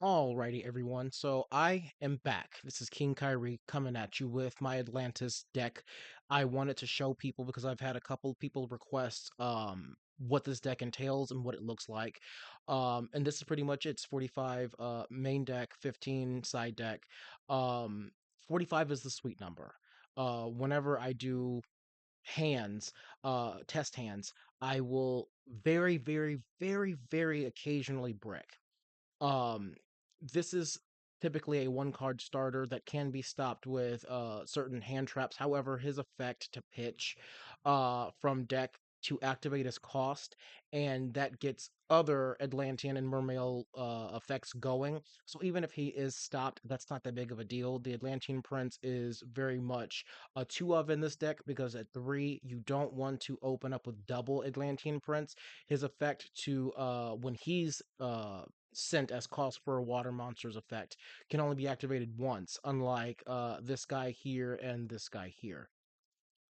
Alrighty, everyone. So I am back. This is King Kyrie coming at you with my Atlantis deck. I wanted to show people because I've had a couple people request what this deck entails and what it looks like. And this is pretty much it. It's 45 main deck, 15 side deck. Um 45 is the sweet number. Whenever I do hands, test hands, I will very occasionally brick. Um, this is typically a one card starter that can be stopped with certain hand traps. However, his effect to pitch from deck to activate his cost, and that gets other Atlantean and Mermail effects going. So even if he is stopped, that's not that big of a deal. The Atlantean Prince is very much a 2 of in this deck because at 3, you don't want to open up with double Atlantean Prince. His effect to when he's sent as cost for a water monster's effect can only be activated once, unlike this guy here and this guy here.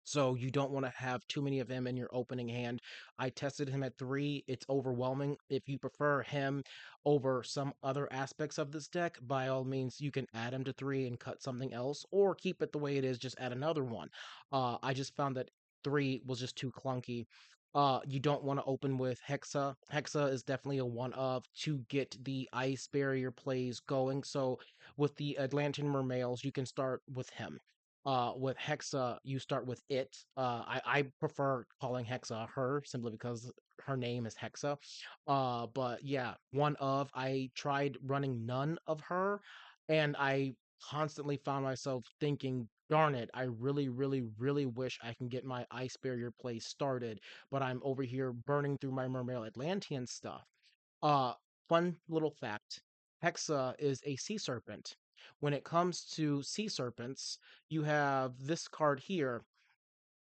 So you don't want to have too many of him in your opening hand. I tested him at 3. It's overwhelming. If you prefer him over some other aspects of this deck, by all means, you can add him to 3 and cut something else, or keep it the way it is, just add another one. I just found that 3 was just too clunky. You don't want to open with Hexa. Hexa is definitely a one of to get the ice barrier plays going. So with the Atlantean Mermails, you can start with him. With Hexa, you start with it. I prefer calling Hexa her simply because her name is Hexa. But yeah, one of I tried running none of her, and I constantly found myself thinking, darn it, I really wish I can get my ice barrier play started, but I'm over here burning through my Mermail Atlantean stuff. Uh, Fun little fact, Hexa is a sea serpent. When it comes to sea serpents, you have this card here.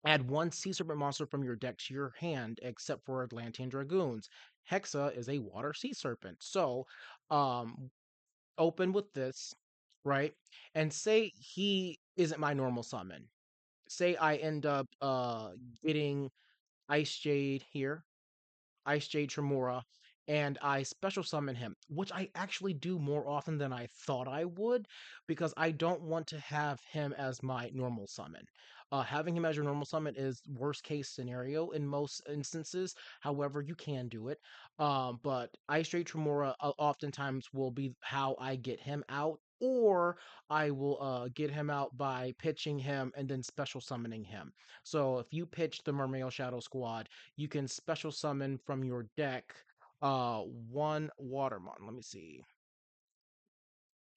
Add one sea serpent monster from your deck to your hand, except for Atlantean Dragoons. Hexa is a water sea serpent. So, um, open with this, right? And say he isn't my normal summon. Say I end up getting Ice Jade here, IceJade Tremora, and I special summon him, which I actually do more often than I thought I would, because I don't want to have him as my normal summon. Having him as your normal summon is worst case scenario in most instances. However, you can do it. But IceJade Tremora oftentimes will be how I get him out. Or I will get him out by pitching him and then special summoning him. So if you pitch the Mermail Shadow Squad, you can special summon from your deck one Watermon. Let me see.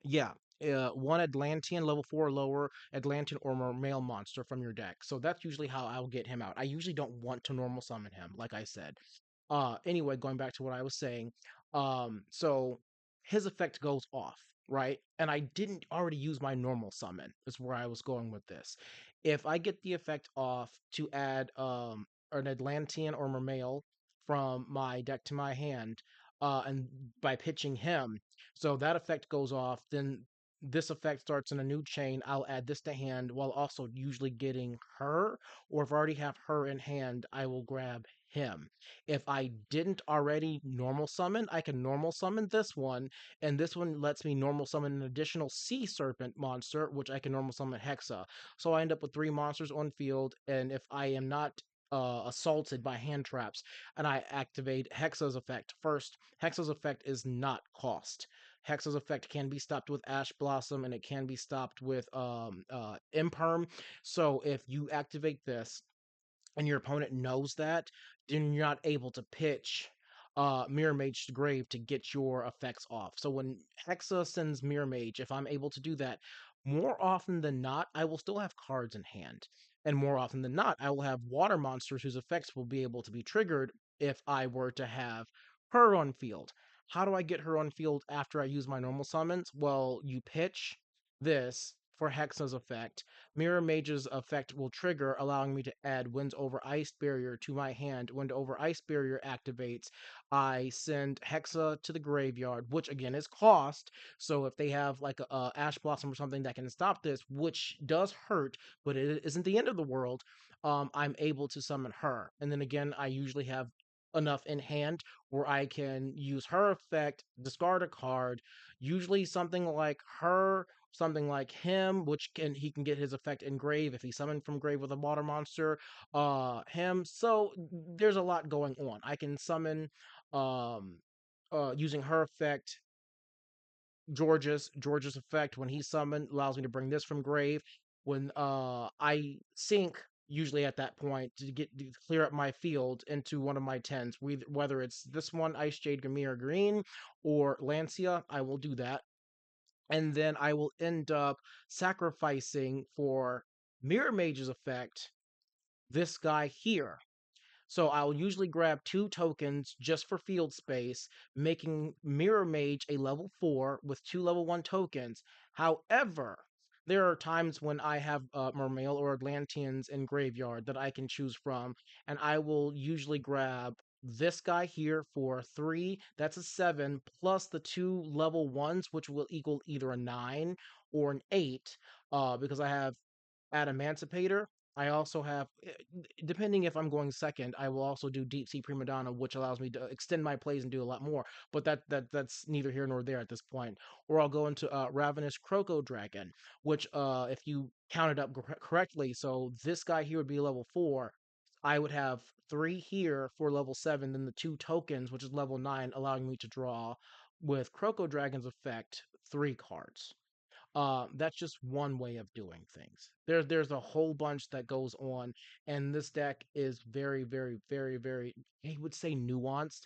Yeah. One Atlantean level 4 or lower Atlantean or Mermail monster from your deck. So that's usually how I'll get him out. I usually don't want to normal summon him, like I said. Anyway, going back to what I was saying. So his effect goes off, right? And I didn't already use my normal summon, is where I was going with this. If I get the effect off to add an Atlantean or Mermail from my deck to my hand, and by pitching him, so that effect goes off, then this effect starts in a new chain. I'll add this to hand while also usually getting her, or if I already have her in hand, I will grab him. If I didn't already normal summon, I can normal summon this one, and this one lets me normal summon an additional sea serpent monster, which I can normal summon Hexa. So I end up with 3 monsters on field, and if I am not assaulted by hand traps, and I activate Hexa's effect first, Hexa's effect is not cost. Hexa's effect can be stopped with Ash Blossom, and it can be stopped with Imperm. So if you activate this, and your opponent knows that, then you're not able to pitch Mirror Mage to Grave to get your effects off. So when Hexa sends Mirror Mage, if I'm able to do that, more often than not, I will still have cards in hand. And more often than not, I will have water monsters whose effects will be able to be triggered if I were to have her on field. How do I get her on field after I use my normal summons? Well, you pitch this for Hexa's effect. Mirror Mage's effect will trigger, allowing me to add Winds Over Ice Barrier to my hand. Wind Over Ice Barrier activates. I send Hexa to the graveyard, which again is cost. So if they have like a Ash Blossom or something that can stop this, which does hurt, but it isn't the end of the world, I'm able to summon her. And then again, I usually have enough in hand where I can use her effect, discard a card, usually something like her, something like him, which can he can get his effect in grave if he summoned from grave with a water monster. Him. So there's a lot going on. I can summon um using her effect Georgius effect when he's summoned allows me to bring this from grave. When I sink usually at that point to clear up my field into one of my tens, whether it's this one IceJade Ran Aegirine or Lancia, I will do that. And then I will end up sacrificing for Mirror Mage's effect this guy here. So I'll usually grab 2 tokens just for field space, making Mirror Mage a level 4 with 2 level 1 tokens. However, there are times when I have Mermail or Atlanteans in graveyard that I can choose from, and I will usually grab this guy here for 3. That's a 7, plus the 2 level 1s, which will equal either a 9 or an 8, because I have Adamantipator. I also have, depending if I'm going second, I will also do Deep Sea Prima Donna, which allows me to extend my plays and do a lot more. But that's neither here nor there at this point. Or I'll go into Ravenous Croco Dragon, which if you count it up correctly, so this guy here would be level 4. I would have 3 here for level 7, then the 2 tokens, which is level 9, allowing me to draw with Croco Dragon's effect 3 cards. That's just one way of doing things. There's a whole bunch that goes on, and this deck is very, very, very, very, I would say nuanced.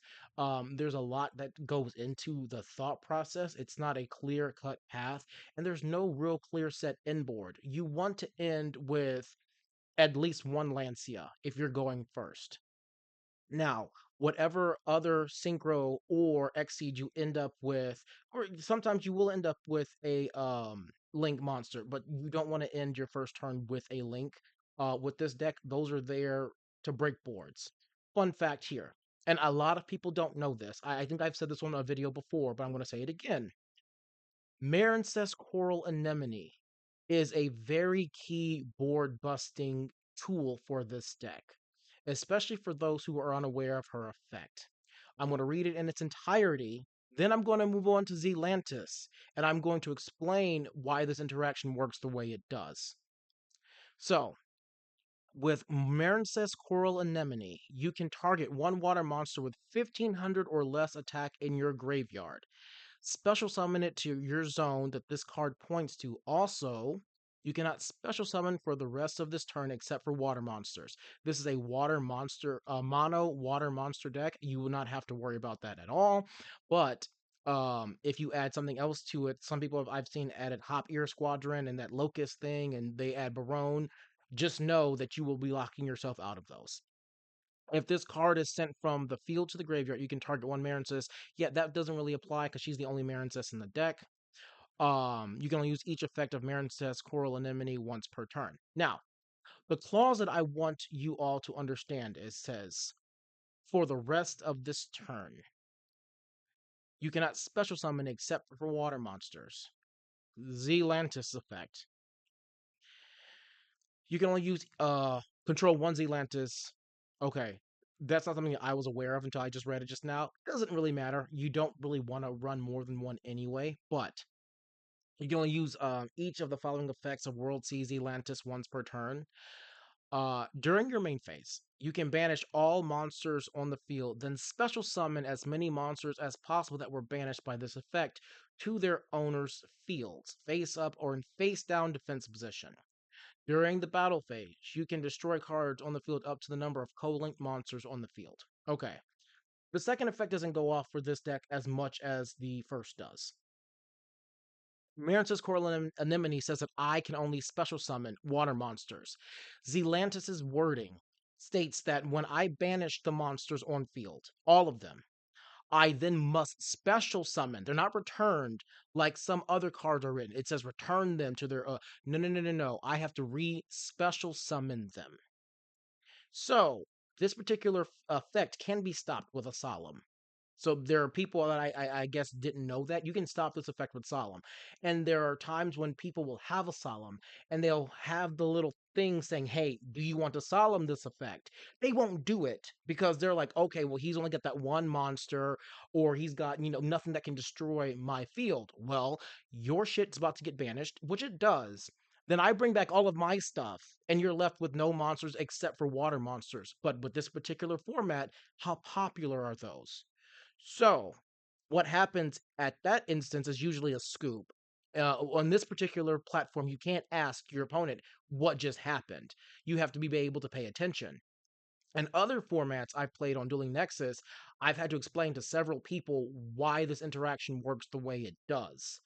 There's a lot that goes into the thought process. It's not a clear cut path, and there's no real clear set end board. You want to end with at least one Lancia if you're going first. Now, whatever other synchro or exceed you end up with, or sometimes you will end up with a link monster, but you don't want to end your first turn with a link. With this deck, those are there to break boards. Fun fact here, and a lot of people don't know this. I think I've said this on a video before, but I'm going to say it again. Marincess Coral Anemone is a very key board busting tool for this deck, especially for those who are unaware of her effect. I'm going to read it in its entirety, then I'm going to move on to Zelantis, and I'm going to explain why this interaction works the way it does. So, with Marincess Coral Anemone, you can target one water monster with 1500 or less attack in your graveyard. Special summon it to your zone that this card points to. Also, you cannot special summon for the rest of this turn except for water monsters. This is a water monster, mono water monster deck. You will not have to worry about that at all. But if you add something else to it, some people I've seen added Hop Ear Squadron and that Locust thing, and they add Barone. Just know that you will be locking yourself out of those. If this card is sent from the field to the graveyard, you can target one Marincess. Yeah, that doesn't really apply because she's the only Marincess in the deck. You can only use each effect of Marincess Coral Anemone once per turn. Now, the clause that I want you all to understand is says, for the rest of this turn, you cannot special summon except for water monsters. Zelantis effect. You can only use control one Zelantis. Okay. That's not something that I was aware of until I just read it just now. Doesn't really matter. You don't really want to run more than one anyway, but you can only use each of the following effects of World Seas Atlantis once per turn. During your main phase, you can banish all monsters on the field, then special summon as many monsters as possible that were banished by this effect to their owner's fields, face up or in face down defense position. During the battle phase, you can destroy cards on the field up to the number of co-linked monsters on the field. Okay. The second effect doesn't go off for this deck as much as the first does. Marincess Coral Anemone says that I can only special summon water monsters. Zelantis' wording states that when I banish the monsters on field, all of them, I then must special summon. They're not returned like some other cards are written. It says return them to their. No, no, no, no, no. I have to special summon them. So this particular effect can be stopped with a solemn. So there are people that I guess didn't know that you can stop this effect with Solemn, and there are times when people will have a Solemn and they'll have the little thing saying, "Hey, do you want to Solemn this effect?" They won't do it because they're like, "Okay, well he's only got that one monster, or he's got nothing that can destroy my field." Well, your shit's about to get banished, which it does. Then I bring back all of my stuff, and you're left with no monsters except for water monsters. But with this particular format, how popular are those? So, what happens at that instance is usually a scoop. On this particular platform, you can't ask your opponent what just happened. You have to be able to pay attention. And other formats I've played on Dueling Nexus, I've had to explain to several people why this interaction works the way it does.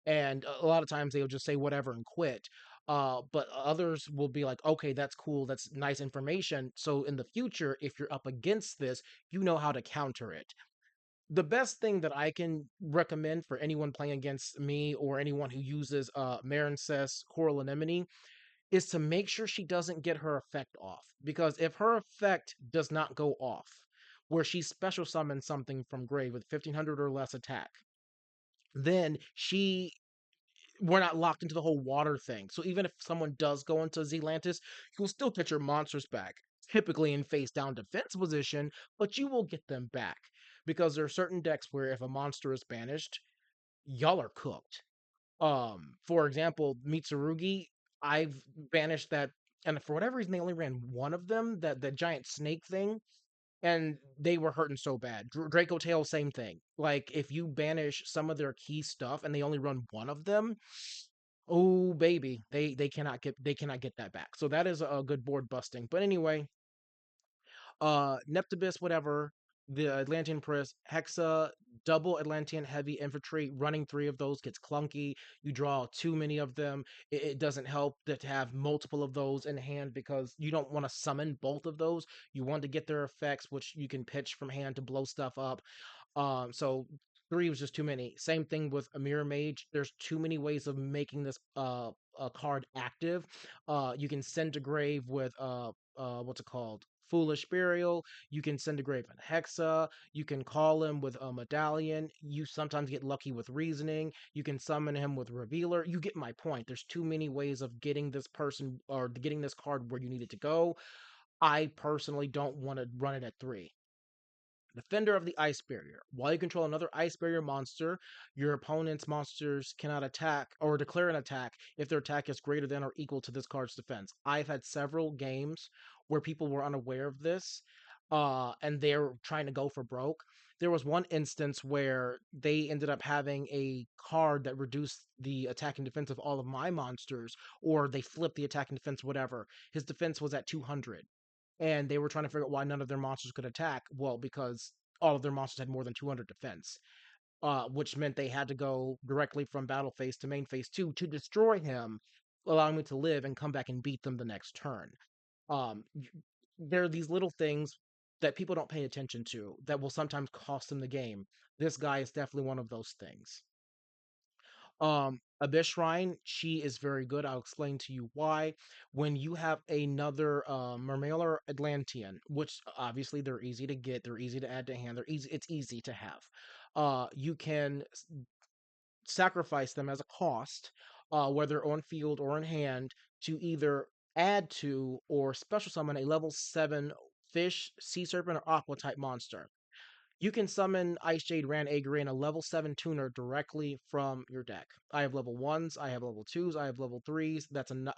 And a lot of times they'll just say whatever and quit. But others will be like, okay, that's cool. That's nice information. So in the future, if you're up against this, you know how to counter it. The best thing that I can recommend for anyone playing against me or anyone who uses Marincess Coral Anemone is to make sure she doesn't get her effect off. Because if her effect does not go off, where she special summons something from grave with 1500 or less attack, then we're not locked into the whole water thing. So even if someone does go into Atlantis, you'll still get your monsters back, typically in face down defense position, but you will get them back. Because there are certain decks where if a monster is banished, y'all are cooked. For example, Mitsurugi, I've banished that, and for whatever reason they only ran one of them, that giant snake thing, and they were hurting so bad. Draco Tail, same thing. Like if you banish some of their key stuff and they only run one of them, oh baby, they cannot get that back. So that is a good board busting. But anyway, Neptabyss, whatever, the Atlantean Press, Hexa, double Atlantean heavy infantry, running three of those gets clunky. You draw too many of them. It doesn't help to have multiple of those in hand because you don't want to summon both of those. You want to get their effects, which you can pitch from hand to blow stuff up. So three was just too many. Same thing with a mirror mage. There's too many ways of making this a card active. You can send to grave with what's it called? Foolish Burial. You can send to grave in Hexa. You can call him with a Medallion. You sometimes get lucky with Reasoning. You can summon him with Revealer. You get my point. There's too many ways of getting this person or getting this card where you need it to go. I personally don't want to run it at three. Defender of the Ice Barrier. While you control another Ice Barrier monster, your opponent's monsters cannot attack or declare an attack if their attack is greater than or equal to this card's defense. I've had several games where people were unaware of this, and they're trying to go for broke. There was one instance where they ended up having a card that reduced the attack and defense of all of my monsters, or they flipped the attack and defense, whatever. His defense was at 200, and they were trying to figure out why none of their monsters could attack. Well, because all of their monsters had more than 200 defense, which meant they had to go directly from battle phase to main phase 2 to destroy him, allowing me to live and come back and beat them the next turn. Um, there are these little things that people don't pay attention to that will sometimes cost them the game. This guy is definitely one of those things. Abysshrine, she is very good. I'll explain to you why. When you have another Mermail or Atlantean, which obviously they're easy to get, they're easy to add to hand, they're easy. It's easy to have. You can sacrifice them as a cost, whether on field or in hand, to either add to or special summon a level 7 fish, sea serpent, or aqua type monster. You can summon IceJade Ran Aegirine, a level 7 tuner, directly from your deck. I have level 1s, I have level 2s, I have level 3s. That's an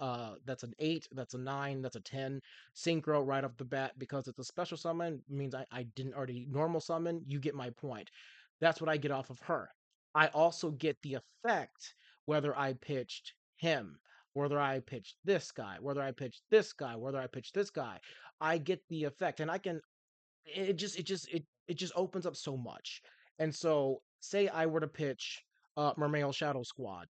8, that's a 9, that's a 10. Synchro right off the bat because it's a special summon, means I didn't already normal summon. You get my point. That's what I get off of her. I also get the effect whether I pitched him, whether I pitched this guy, whether I pitched this guy, whether I pitched this guy. I get the effect, and I can it just opens up so much. And so, say I were to pitch Mermail Shadow Squad,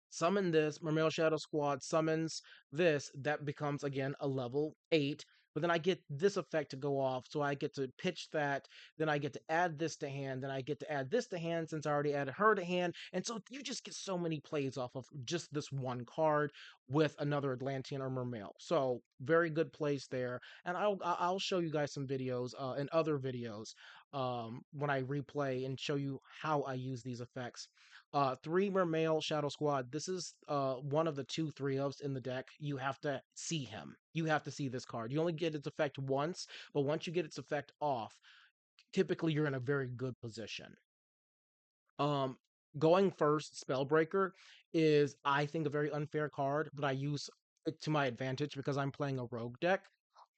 summon this, Mermail Shadow Squad summons this, that becomes again a level 8. But then I get this effect to go off, so I get to pitch that, then I get to add this to hand, then I get to add this to hand since I already added her to hand. And so you just get so many plays off of just this one card with another Atlantean or Mermail. So very good plays there. And I'll show you guys some videos in other videos when I replay and show you how I use these effects. 3 Mermail Shadow Squad. This is one of the 2 3-ofs in the deck. You have to see him. You have to see this card. You only get its effect once, but once you get its effect off, typically you're in a very good position. Um, Going first, Spellbreaker is, I think, a very unfair card, but I use it to my advantage because I'm playing a rogue deck.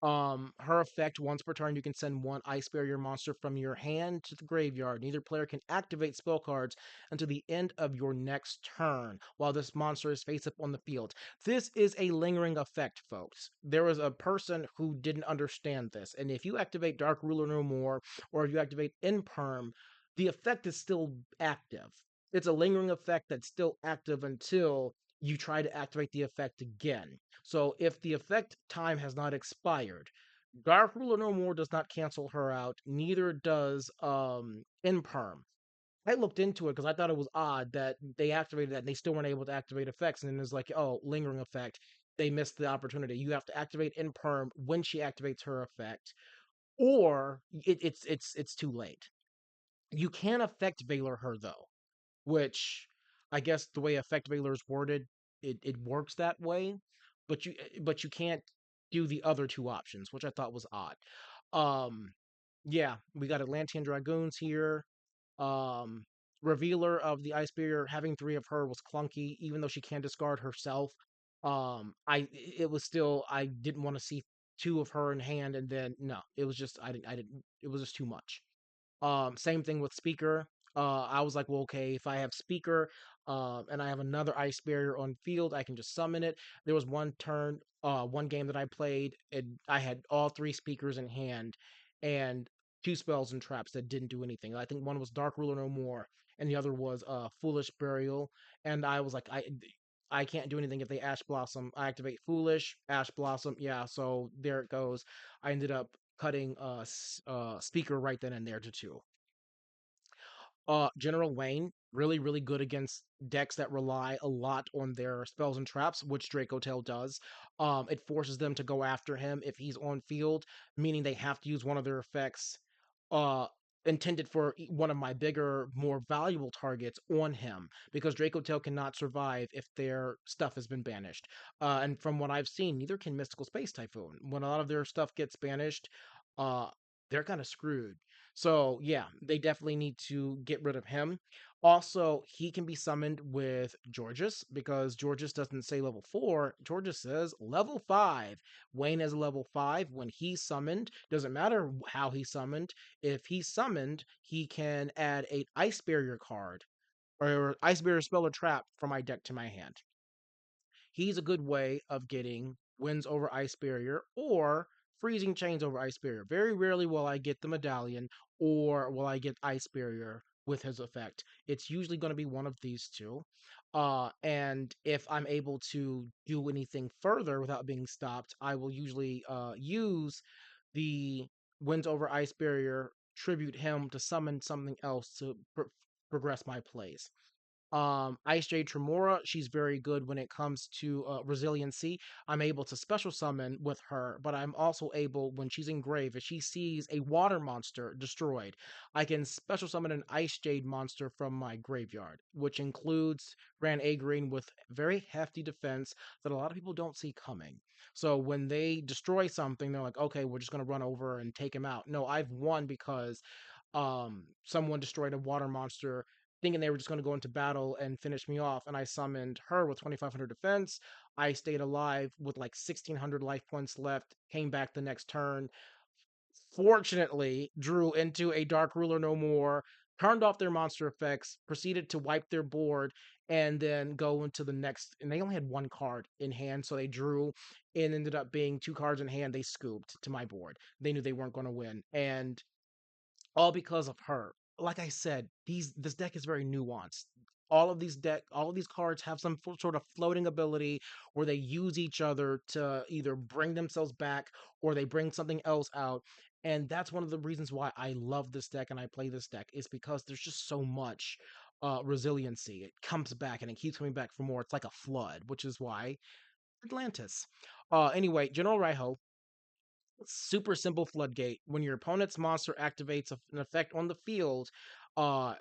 Her effect, once per turn, you can send one Ice Barrier monster from your hand to the graveyard. Neither player can activate spell cards until the end of your next turn, while this monster is face up on the field. This is a lingering effect, folks. There was a person who didn't understand this, and if you activate Dark Ruler No More, or if you activate Imperm, the effect is still active. It's a lingering effect that's still active until you try to activate the effect again. So if the effect time has not expired, Dark Ruler No More does not cancel her out, neither does Imperm. I looked into it because I thought it was odd that they activated that and they still weren't able to activate effects, and then it's like, oh, lingering effect. They missed the opportunity. You have to activate Imperm when she activates her effect, or it's too late. You can affect Valor her though, which I guess the way affect Valor is worded, it works that way, but you can't do the other 2 options, which I thought was odd. Um, yeah, we got Atlantean Dragoons here. Um, Revealer of the Ice Barrier, having 3 of her was clunky, even though she can discard herself. It was still, I didn't want to see 2 of her in hand, and then no, it was just I didn't. It was just too much. Same thing with Speaker. I was like, well, okay, if I have Speaker, and I have another Ice Barrier on field, I can just summon it. There was one game that I played, and I had all 3 Speakers in hand, and 2 spells and traps that didn't do anything. I think one was Dark Ruler No More, and the other was Foolish Burial. And I was like, I can't do anything if they Ash Blossom. I activate Foolish, Ash Blossom. Yeah, so there it goes. I ended up cutting Speaker right then and there to 2. General Wayne, really, really good against decks that rely a lot on their spells and traps, which Draco Tail does. It forces them to go after him if he's on field, meaning they have to use one of their effects uh intended for one of my bigger, more valuable targets on him, because Draco Tail cannot survive if their stuff has been banished. And from what I've seen, neither can Mystical Space Typhoon. When a lot of their stuff gets banished, uh they're kind of screwed. So yeah, they definitely need to get rid of him. Also, he can be summoned with Georgius, because Georgius doesn't say level 4. Georgius says level 5. Wayne is level 5. When he's summoned, doesn't matter how he's summoned. If he's summoned, he can add a Ice Barrier card or Ice Barrier spell or trap from my deck to my hand. He's a good way of getting wins over Ice Barrier or freezing chains over Ice Barrier. Very rarely will I get the Medallion or will I get Ice Barrier with his effect. It's usually going to be one of these 2. And if I'm able to do anything further without being stopped, I will usually use the wins over Ice Barrier, tribute him to summon something else to progress my plays. IceJade Tremora, she's very good when it comes to resiliency. I'm able to special summon with her, but I'm also able, when she's in grave, if she sees a water monster destroyed, I can special summon an IceJade monster from my graveyard, which includes Ran Aegirine with very hefty defense that a lot of people don't see coming. So when they destroy something, they're like, okay, we're just going to run over and take him out. No, I've won because someone destroyed a water monster thinking they were just going to go into battle and finish me off, and I summoned her with 2500 defense. I stayed alive with like 1600 life points left, came back the next turn, fortunately drew into a Dark Ruler No More, turned off their monster effects, proceeded to wipe their board, and then go into the next. And they only had 1 card in hand, so they drew and ended up being 2 cards in hand. They scooped to my board. They knew they weren't going to win, and all because of her. Like I said, this deck is very nuanced. All of these cards have some sort of floating ability where they use each other to either bring themselves back or they bring something else out. And that's one of the reasons why I love this deck and I play this deck, is because there's just so much resiliency. It comes back and it keeps coming back for more. It's like a flood, which is why Atlantis. Anyway, General Raiho, Super simple floodgate. When your opponent's monster activates an effect on the field, uh,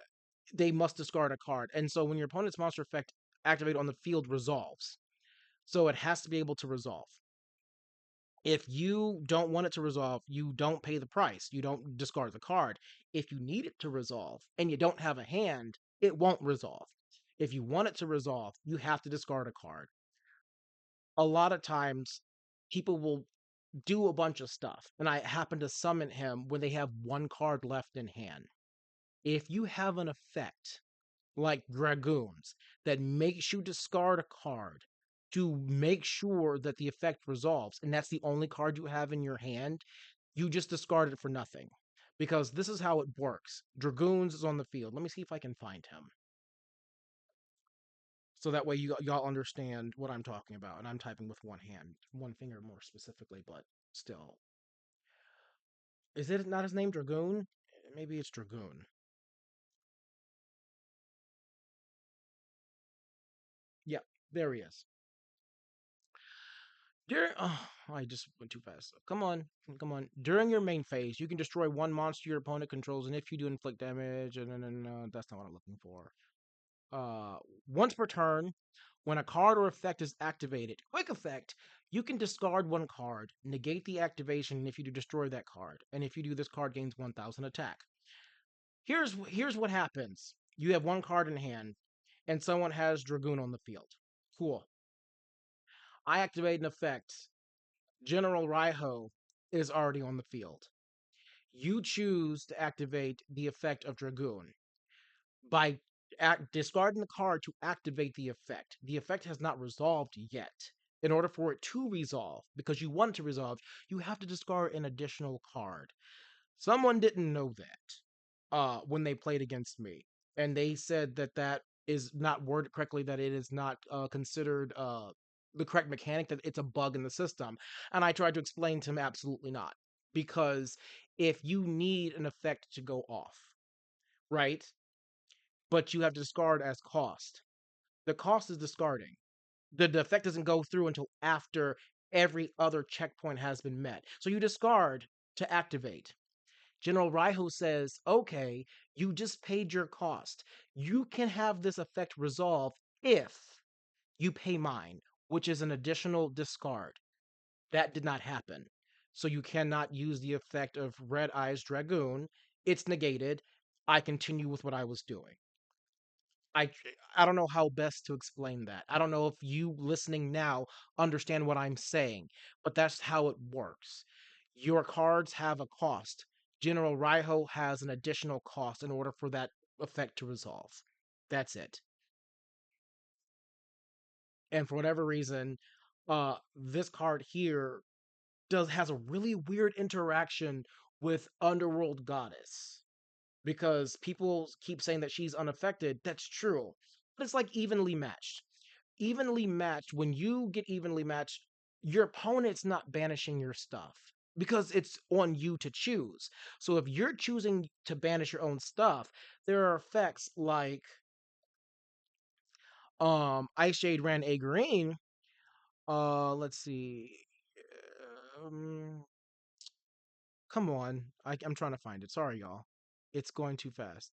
they must discard a card. And so when your opponent's monster effect activated on the field resolves. So it has to be able to resolve. If you don't want it to resolve, you don't pay the price. You don't discard the card. If you need it to resolve and you don't have a hand, it won't resolve. If you want it to resolve, you have to discard a card. A lot of times, people will do a bunch of stuff, and I happen to summon him when they have one card left in hand. If you have an effect like Dragoons that makes you discard a card to make sure that the effect resolves, and that's the only card you have in your hand, you just discard it for nothing. Because this is how it works. Dragoons is on the field. Let me see if I can find him. So that way y'all understand what I'm talking about. And I'm typing with one hand, one finger more specifically, but still. Is it not his name, Dragoon? Maybe it's Dragoon. Yeah, there he is. I just went too fast. Come on, come on. During your main phase, you can destroy one monster your opponent controls, and if you do inflict damage, and that's not what I'm looking for. Uh, Once per turn, when a card or effect is activated, quick effect, you can discard one card, negate the activation if you do destroy that card, and if you do, this card gains 1,000 attack. Here's what happens. You have one card in hand, and someone has Dragoon on the field. Cool. I activate an effect. General Raiho is already on the field. You choose to activate the effect of Dragoon. By discarding the card to activate the effect has not resolved yet. In order for it to resolve, because you want it to resolve, you have to discard an additional card. Someone didn't know that when they played against me, and they said that that is not worded correctly, that it is not considered the correct mechanic, that it's a bug in the system. And I tried to explain to him absolutely not, because if you need an effect to go off, right, but you have to discard as cost, the cost is discarding. The effect doesn't go through until after every other checkpoint has been met. So you discard to activate. General Raiho says, okay, you just paid your cost. You can have this effect resolve if you pay mine, which is an additional discard. That did not happen. So you cannot use the effect of Red Eyes Dragoon. It's negated. I continue with what I was doing. I I don't know how best to explain that. I don't know if you listening now understand what I'm saying, but that's how it works. Your cards have a cost. General Raiho has an additional cost in order for that effect to resolve. That's it. And for whatever reason, this card here does has a really weird interaction with Underworld Goddess, because people keep saying that she's unaffected. That's true, but it's like evenly matched. Evenly matched, when you get evenly matched, your opponent's not banishing your stuff because it's on you to choose. So if you're choosing to banish your own stuff, there are effects like IceJade Ran Aegirine. Let's see. Um, Come on. I'm trying to find it. Sorry, y'all. It's going too fast.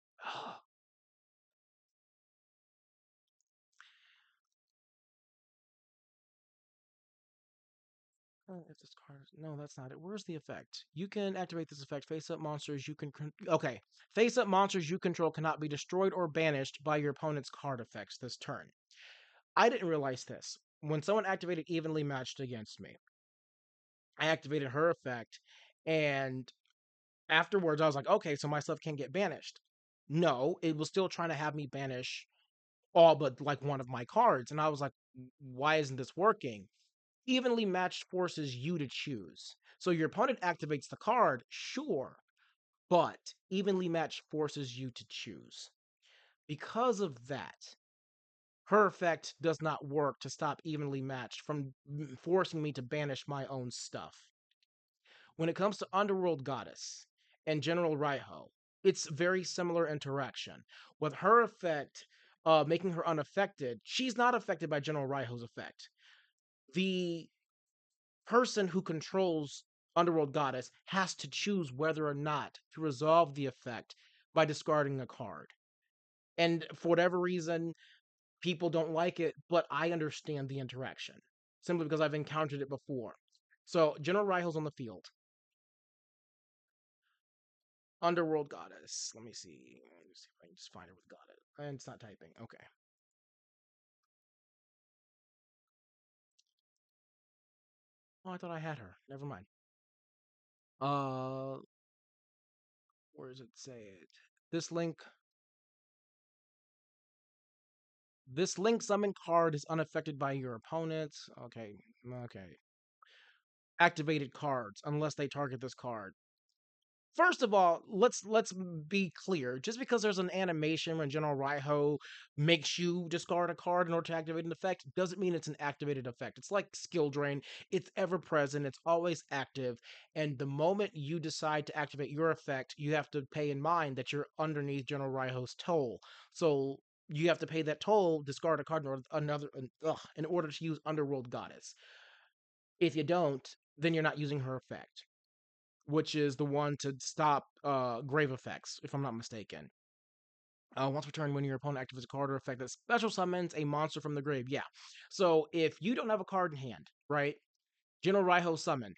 If this card, no, that's not it. Where's the effect? You can activate this effect. Face up monsters you can. Okay. Face up monsters you control cannot be destroyed or banished by your opponent's card effects this turn. I didn't realize this. When someone activated evenly matched against me, I activated her effect, and afterwards I was like, okay, so my stuff can't get banished. No, it was still trying to have me banish all but like one of my cards. And I was like, why isn't this working? Evenly matched forces you to choose. So your opponent activates the card, sure, but evenly matched forces you to choose. Because of that, her effect does not work to stop evenly matched from forcing me to banish my own stuff. When it comes to Underworld Goddess and General Raiho, it's very similar interaction. With her effect making her unaffected, she's not affected by General Raiho's effect. The person who controls Underworld Goddess has to choose whether or not to resolve the effect by discarding a card. And for whatever reason, people don't like it, but I understand the interaction simply because I've encountered it before. So General Raiho's on the field. Underworld Goddess. Let me see. Let me see if I can just find her with Goddess. And it's not typing. Okay. Oh, I thought I had her. Never mind. Uh, where does it say it? This link. This link summon card is unaffected by your opponents. Okay. Okay. Activated cards unless they target this card. First of all, let's be clear. Just because there's an animation when General Raiho makes you discard a card in order to activate an effect doesn't mean it's an activated effect. It's like skill drain. It's ever present. It's always active. And the moment you decide to activate your effect, you have to pay in mind that you're underneath General Raiho's toll. So you have to pay that toll, discard a card in order, in order to use Underworld Goddess. If you don't, then you're not using her effect, which is the one to stop grave effects, if I'm not mistaken. Once per turn, when your opponent activates a card or effect that special summons a monster from the grave. Yeah. So if you don't have a card in hand, right? General Raiho summoned,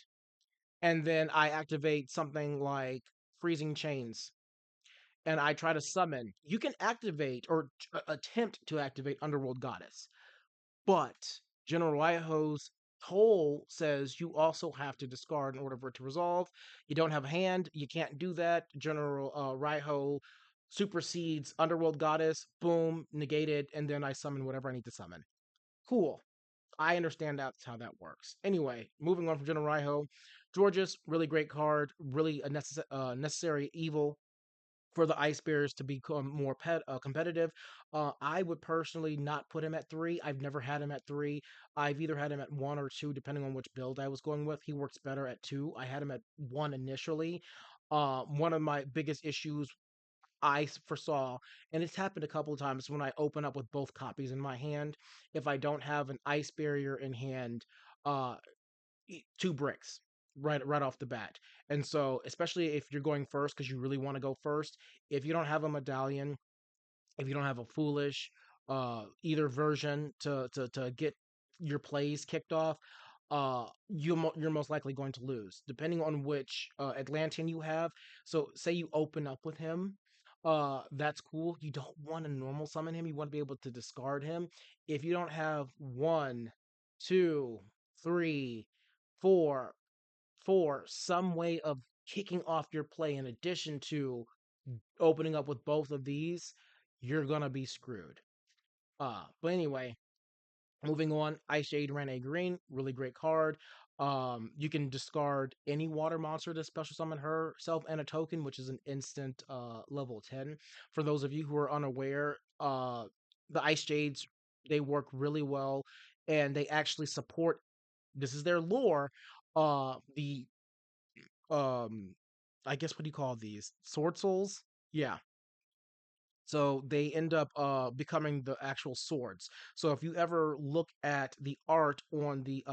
and then I activate something like Freezing Chains, and I try to summon, you can activate or attempt to activate Underworld Goddess. But General Raiho's toll says you also have to discard in order for it to resolve. You don't have a hand, you can't do that. General Raiho supersedes Underworld Goddess, boom, negated, and then I summon whatever I need to summon. Cool. I understand that's how that works. Anyway, moving on from General Raiho, Georgius, really great card, really a necessary evil for the Ice Bears to become more competitive. I would personally not put him at 3. I've never had him at 3. I've either had him at 1 or 2, depending on which build I was going with. He works better at 2. I had him at 1 initially. One of my biggest issues I foresaw, and it's happened a couple of times when I open up with both copies in my hand. If I don't have an Ice Barrier in hand, uh, 2 bricks right off the bat. And so, especially if you're going first because you really want to go first, if you don't have a medallion, if you don't have a foolish either version to get your plays kicked off, you're most likely going to lose depending on which Atlantean you have. So say you open up with him, that's cool. You don't want to normal summon him, you want to be able to discard him. If you don't have one, two, three, four, some way of kicking off your play in addition to opening up with both of these, you're gonna be screwed. But anyway, moving on, IceJade Ran Aegirine, really great card. You can discard any water monster to special summon herself and a token, which is an instant level 10. For those of you who are unaware, the IceJades, they work really well and they actually support, this is their lore, the I guess, what do you call these? Sword souls? Yeah. So they end up becoming the actual swords. So if you ever look at the art on the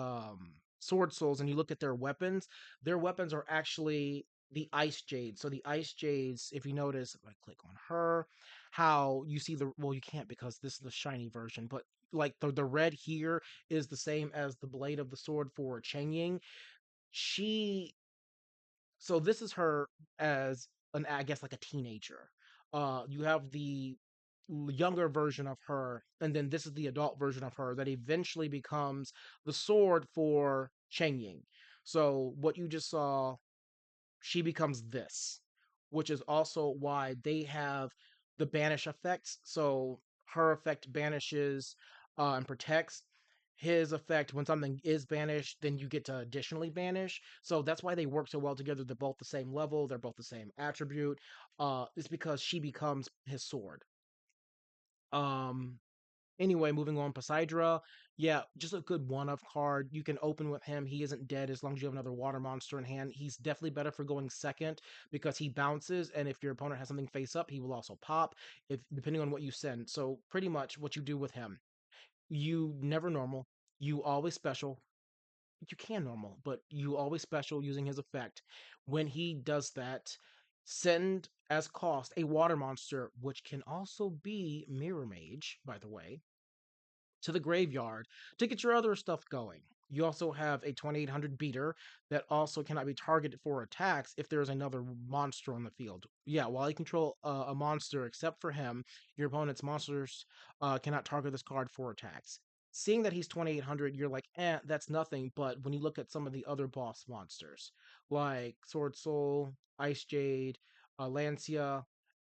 sword souls and you look at their weapons are actually the ice jades. So the ice jades, if you notice, if I click on her, how you see the, well, you can't because this is the shiny version, but like the red here is the same as the blade of the sword for Cheng Ying. She, so this is her as an, I guess, like a teenager. You have the younger version of her, and then this is the adult version of her that eventually becomes the sword for Cheng Ying. So what you just saw, she becomes this, which is also why they have the banish effects. So her effect banishes and protects. His effect, when something is banished, then you get to additionally banish. So that's why they work so well together. They're both the same level. They're both the same attribute. It's because she becomes his sword. Um, Anyway, moving on, Poseidra. Yeah, just a good one-of card. You can open with him. He isn't dead as long as you have another water monster in hand. He's definitely better for going second because he bounces, and if your opponent has something face up, he will also pop, if depending on what you send. So pretty much what you do with him. You never normal. You always special. You can normal, but you always special using his effect. When he does that, send as cost a water monster, which can also be Mirror Mage, by the way, to the graveyard to get your other stuff going. You also have a 2800 beater that also cannot be targeted for attacks if there is another monster on the field. Yeah, while you control a monster, except for him, your opponent's monsters cannot target this card for attacks. Seeing that he's 2800, you're like, that's nothing. But when you look at some of the other boss monsters, like Sword Soul, Ice Jade, Lancia,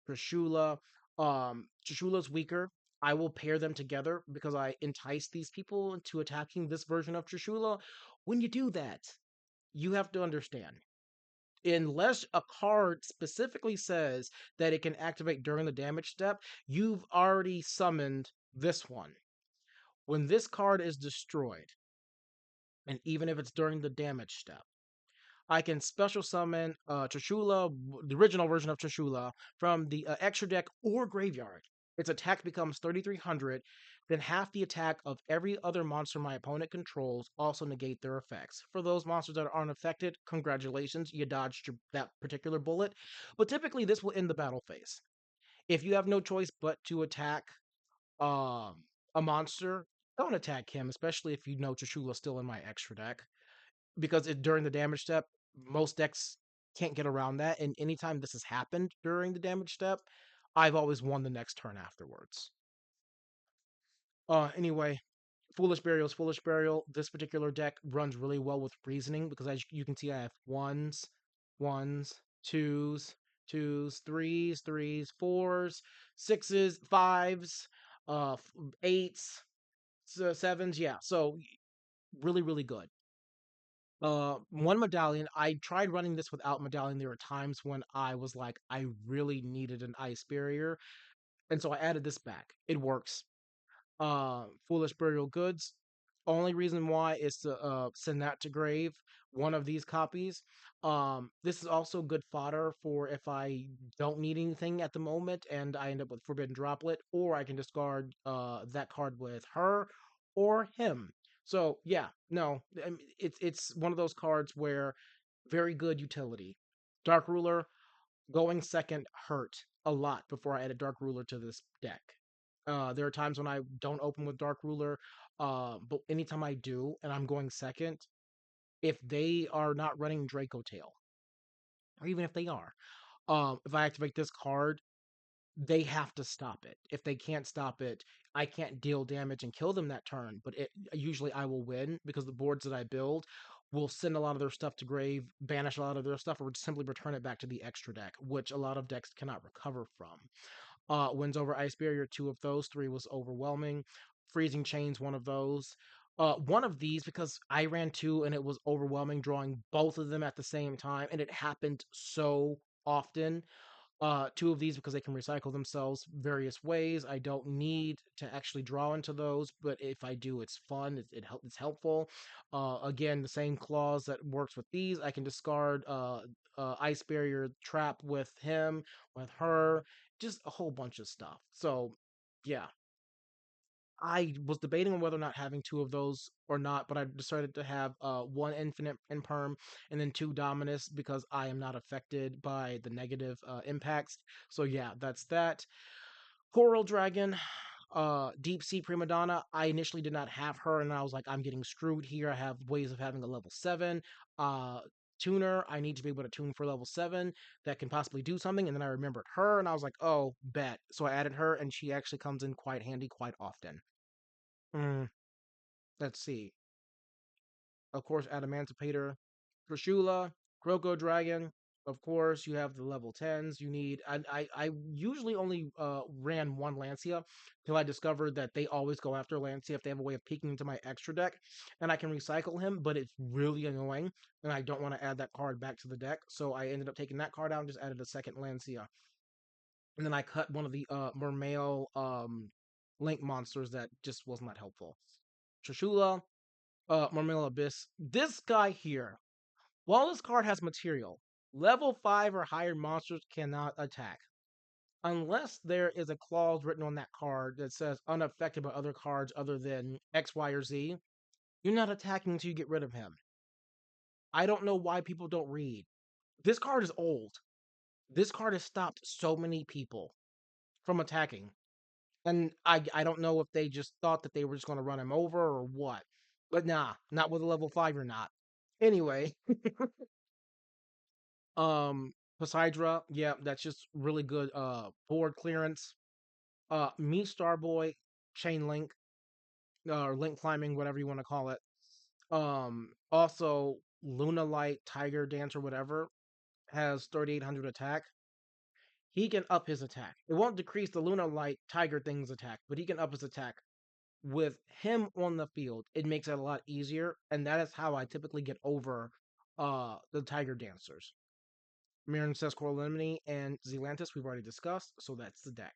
Trishula. Trishula's weaker. I will pair them together because I entice these people into attacking this version of Trishula. When you do that, you have to understand. Unless a card specifically says that it can activate during the damage step, you've already summoned this one. When this card is destroyed, and even if it's during the damage step, I can special summon Trishula, the original version of Trishula, from the extra deck or graveyard. Its attack becomes 3300, then half the attack of every other monster my opponent controls also negate their effects. For those monsters that aren't affected, congratulations, you dodged that particular bullet. But typically, this will end the battle phase. If you have no choice but to attack a monster, don't attack him, especially if you know Trishula's still in my extra deck because during the damage step, most decks can't get around that. And anytime this has happened during the damage step, I've always won the next turn afterwards. Anyway, Foolish Burial's Foolish Burial. This particular deck runs really well with reasoning because as you can see, I have ones, twos, threes, fours, sixes, fives, eights, sevens. Yeah, so really good. One medallion. I tried running this without medallion. There were times when I was like, I really needed an ice barrier, and so I added this back. It works. Foolish burial goods. Only reason why is to send that to grave. One of these copies. This is also good fodder for if I don't need anything at the moment and I end up with Forbidden Droplet, or I can discard that card with her or him. So yeah, no, it's one of those cards where very good utility. Dark Ruler going second hurt a lot before I added Dark Ruler to this deck. There are times when I don't open with Dark Ruler, but anytime I do and I'm going second, if they are not running Draco Tail, or even if they are, if I activate this card, they have to stop it. If they can't stop it, I can't deal damage and kill them that turn. But usually I will win because the boards that I build will send a lot of their stuff to grave, banish a lot of their stuff, or simply return it back to the extra deck, which a lot of decks cannot recover from. Wins over Ice Barrier, two of those, three was overwhelming. Freezing Chains, one of those. One of these, because I ran two and it was overwhelming, drawing both of them at the same time, and it happened so often. Two of these because they can recycle themselves various ways. I don't need to actually draw into those, but if I do, it's fun. It's helpful. Again, the same clause that works with these. I can discard Ice Barrier Trap with him, with her, just a whole bunch of stuff. So, yeah, I was debating on whether or not having two of those or not, but I decided to have one Infinite and Perm and then two Dominus because I am not affected by the negative impacts. So yeah, that's that. Coral Dragon, Deep Sea Prima Donna. I initially did not have her, and I was like, I'm getting screwed here. I have ways of having a level 7. Uh, Tuner, I need to be able to tune for level 7 that can possibly do something. And then I remembered her, and I was like, oh, bet. So I added her, and she actually comes in quite handy quite often. Mm, let's see. Of course, Adamantipator, Trishula, Kroko Dragon. Of course, you have the level 10s. You need. I usually only ran one Lancia till I discovered that they always go after Lancia if they have a way of peeking into my extra deck, and I can recycle him, but it's really annoying, and I don't want to add that card back to the deck. So I ended up taking that card out and just added a second Lancia, and then I cut one of the Mermail link monsters that just was not helpful. Trishula, Mermail Abyss. This guy here, while this card has material, level 5 or higher monsters cannot attack. Unless there is a clause written on that card that says unaffected by other cards other than X, Y, or Z, You're not attacking until you get rid of him. I don't know why people don't read. This card is old. This card has stopped so many people from attacking. And I don't know if they just thought that they were just going to run him over or what. But nah, not with a level 5 you're not. Anyway, Poseidra, yeah, that's just really good board clearance. Me Starboy, Chain Link, or Link Climbing, whatever you want to call it. Also Luna Light, Tiger Dance, or whatever, has 3800 attack. He can up his attack. It won't decrease the Luna Light Tiger thing's attack, but he can up his attack. With him on the field, it makes it a lot easier, and that is how I typically get over the Tiger Dancers. Mirren says Coralimini and Atlantis we've already discussed, so that's the deck.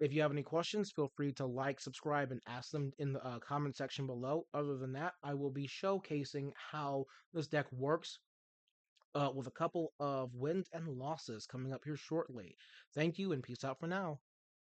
If you have any questions, feel free to like, subscribe, and ask them in the comment section below. Other than that, I will be showcasing how this deck works with a couple of wins and losses coming up here shortly. Thank you, and peace out for now.